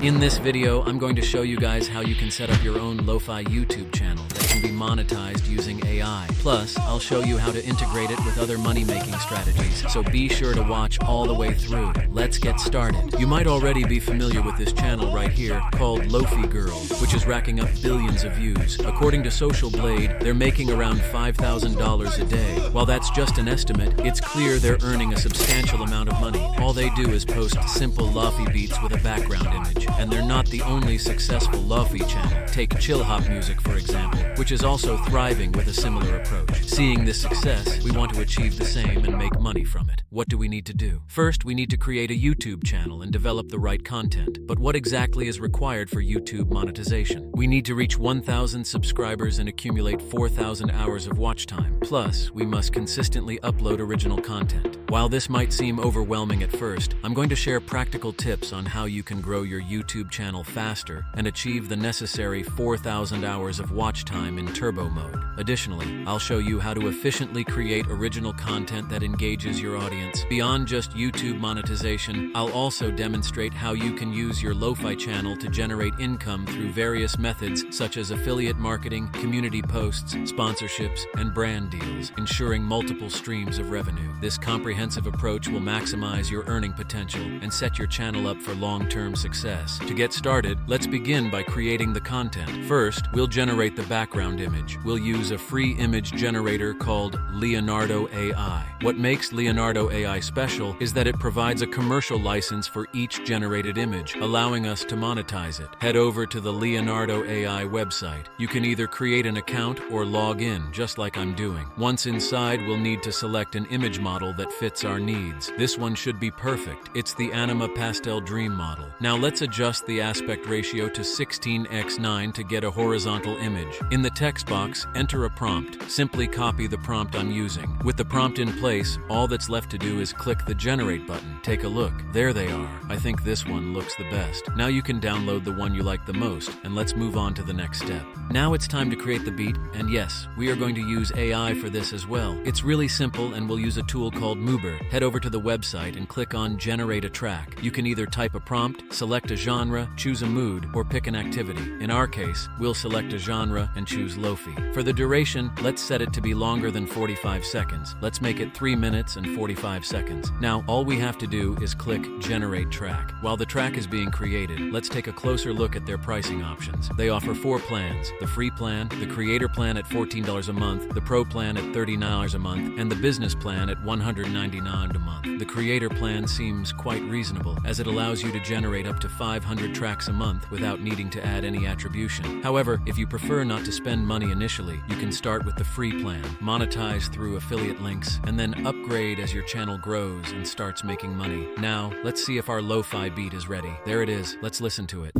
In this video, I'm going to show you guys how you can set up your own LoFi YouTube channel that can be monetized using AI. Plus, I'll show you how to integrate it with other money-making strategies, so be sure to watch all the way through. Let's get started. You might already be familiar with this channel right here called LoFi Girl, which is racking up billions of views. According to Social Blade, they're making around $5,000 a day. While that's just an estimate, it's clear they're earning a substantial amount of money. All they do is post simple LoFi beats with a background image. And they're not the only successful LoFi channel. Take chill hop music, for example, which is also thriving with a similar approach. Seeing this success, we want to achieve the same and make money from it. What do we need to do? First, we need to create a YouTube channel and develop the right content. But what exactly is required for YouTube monetization? We need to reach 1,000 subscribers and accumulate 4,000 hours of watch time. Plus, we must consistently upload original content. While this might seem overwhelming at first, I'm going to share practical tips on how you can grow your YouTube channel faster and achieve the necessary 4,000 hours of watch time in turbo mode. Additionally, I'll show you how to efficiently create original content that engages your audience. Beyond just YouTube monetization, I'll also demonstrate how you can use your LoFi channel to generate income through various methods such as affiliate marketing, community posts, sponsorships, and brand deals, ensuring multiple streams of revenue. This comprehensive approach will maximize your earning potential and set your channel up for long-term success. To get started, let's begin by creating the content. First, we'll generate the background image. We'll use a free image generator called Leonardo AI. What makes Leonardo AI special is that it provides a commercial license for each generated image, allowing us to monetize it. Head over to the Leonardo AI website. You can either create an account or log in, just like I'm doing. Once inside, we'll need to select an image model that fits our needs. This one should be perfect. It's the Anima Pastel Dream model. Now let's adjust the aspect ratio to 16:9 to get a horizontal image. In the text box, enter a prompt. Simply copy the prompt I'm using. With the prompt in place, all that's left to do is click the Generate button. Take a look. There they are. I think this one looks the best. Now you can download the one you like the most, and let's move on to the next step. Now it's time to create the beat, and yes, we are going to use AI for this as well. It's really simple, and we'll use a tool called Moober. Head over to the website and click on Generate a Track. You can either type a prompt, select a genre, choose a mood, or pick an activity. In our case, we'll select a genre and choose LoFi. For the duration, let's set it to be longer than 45 seconds. Let's make it 3 minutes and 45 seconds. Now, all we have to do is click Generate Track. While the track is being created, let's take a closer look at their pricing options. They offer 4 plans: the free plan, the creator plan at $14 a month, the pro plan at $30 a month, and the business plan at $199 a month. The creator plan seems quite reasonable, as it allows you to generate up to 500 tracks a month without needing to add any attribution. However, if you prefer not to spend money initially, you can start with the free plan, monetize through affiliate links, and then upgrade as your channel grows and starts making money. Now, let's see if our LoFi beat is ready. There it is. Let's listen to it.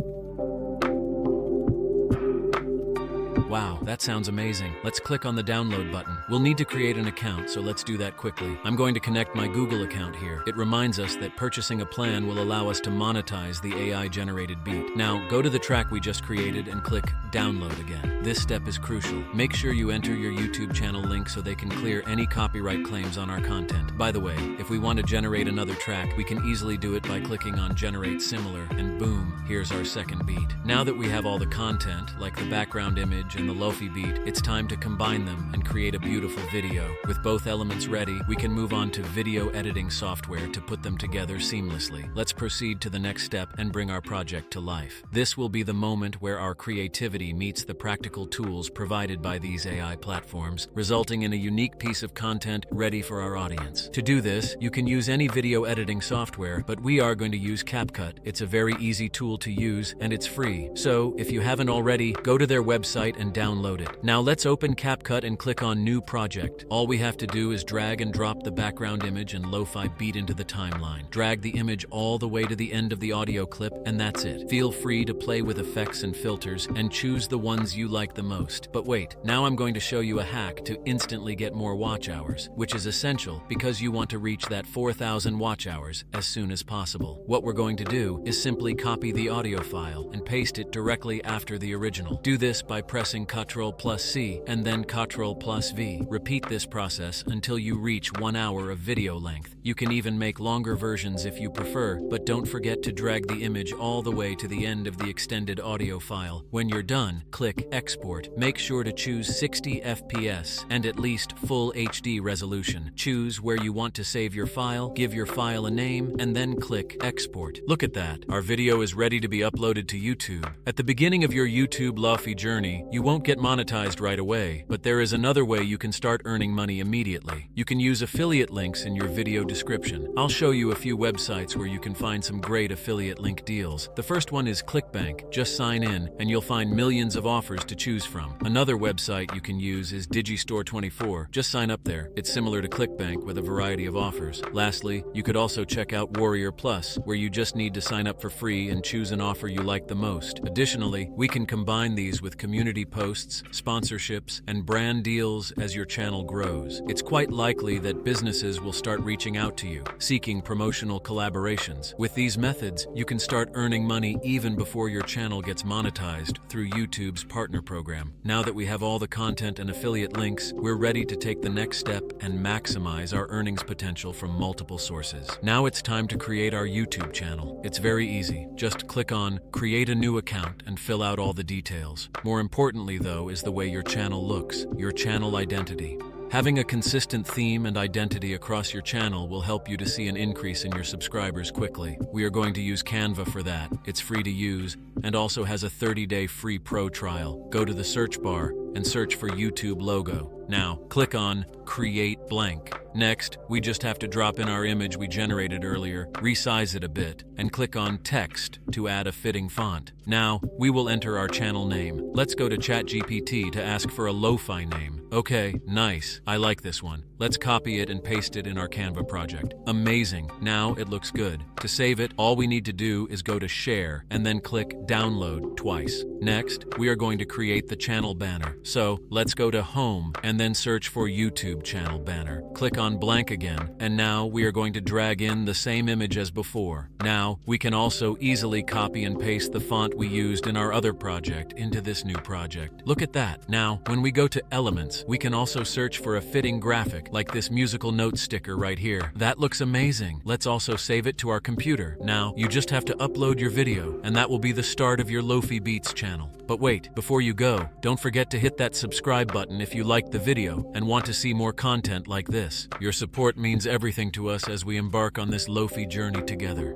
Wow, that sounds amazing. Let's click on the download button. We'll need to create an account, so let's do that quickly. I'm going to connect my Google account here. It reminds us that purchasing a plan will allow us to monetize the AI-generated beat. Now, go to the track we just created and click Download again. This step is crucial. Make sure you enter your YouTube channel link so they can clear any copyright claims on our content. By the way, if we want to generate another track, we can easily do it by clicking on Generate Similar, and boom, here's our second beat. Now that we have all the content, like the background image and the LoFi beat, it's time to combine them and create a beautiful video. With both elements ready, we can move on to video editing software to put them together seamlessly. Let's proceed to the next step and bring our project to life. This will be the moment where our creativity meets the practical tools provided by these AI platforms, resulting in a unique piece of content ready for our audience. To do this, you can use any video editing software, but we are going to use CapCut. It's a very easy tool to use, and it's free. So, if you haven't already, go to their website and download it. Now let's open CapCut and click on New Project. All we have to do is drag and drop the background image and LoFi beat into the timeline. Drag the image all the way to the end of the audio clip, and that's it. Feel free to play with effects and filters and choose the ones you like the most. But wait, now I'm going to show you a hack to instantly get more watch hours, which is essential because you want to reach that 4,000 watch hours as soon as possible. What we're going to do is simply copy the audio file and paste it directly after the original. Do this by pressing Ctrl+C and then Ctrl+V. easy. Repeat this process until you reach 1 hour of video length. You can even make longer versions if you prefer, but don't forget to drag the image all the way to the end of the extended audio file. When you're done, click Export. Make sure to choose 60 FPS and at least full HD resolution. Choose where you want to save your file, give your file a name, and then click Export. Look at that. Our video is ready to be uploaded to YouTube. At the beginning of your YouTube LoFi journey, you won't get monetized right away, but there is another way you can start earning money immediately. You can use affiliate links in your video description. I'll show you a few websites where you can find some great affiliate link deals. The first one is ClickBank. Just sign in and you'll find millions of offers to choose from. Another website you can use is Digistore24. Just sign up there. It's similar to ClickBank with a variety of offers. Lastly, you could also check out Warrior Plus, where you just need to sign up for free and choose an offer you like the most. Additionally, we can combine these with community posts, sponsorships, and brand deals as your channel grows. It's quite likely that businesses will start reaching out to you, seeking promotional collaborations. With these methods, you can start earning money even before your channel gets monetized through YouTube's partner program. Now that we have all the content and affiliate links, we're ready to take the next step and maximize our earnings potential from multiple sources. Now it's time to create our YouTube channel. It's very easy. Just click on Create a New Account and fill out all the details. More importantly, though, is the way your channel looks, your channel identity. Having a consistent theme and identity across your channel will help you to see an increase in your subscribers quickly. We are going to use Canva for that. It's free to use and also has a 30-day free pro trial. Go to the search bar and search for YouTube logo. Now, click on Create Blank. Next, we just have to drop in our image we generated earlier, resize it a bit, and click on Text to add a fitting font. Now, we will enter our channel name. Let's go to ChatGPT to ask for a LoFi name. Okay, nice. I like this one. Let's copy it and paste it in our Canva project. Amazing. Now it looks good. To save it, all we need to do is go to Share and then click Download twice. Next, we are going to create the channel banner. So, let's go to Home and then search for YouTube channel banner. Click on blank again, and now we are going to drag in the same image as before. Now, we can also easily copy and paste the font we used in our other project into this new project. Look at that. Now, when we go to Elements, we can also search for a fitting graphic, like this musical note sticker right here. That looks amazing. Let's also save it to our computer. Now, you just have to upload your video, and that will be the start of your LoFi Beats channel. But wait, before you go, don't forget to hit that subscribe button if you liked the video and want to see more content like this. Your support means everything to us as we embark on this LoFi journey together.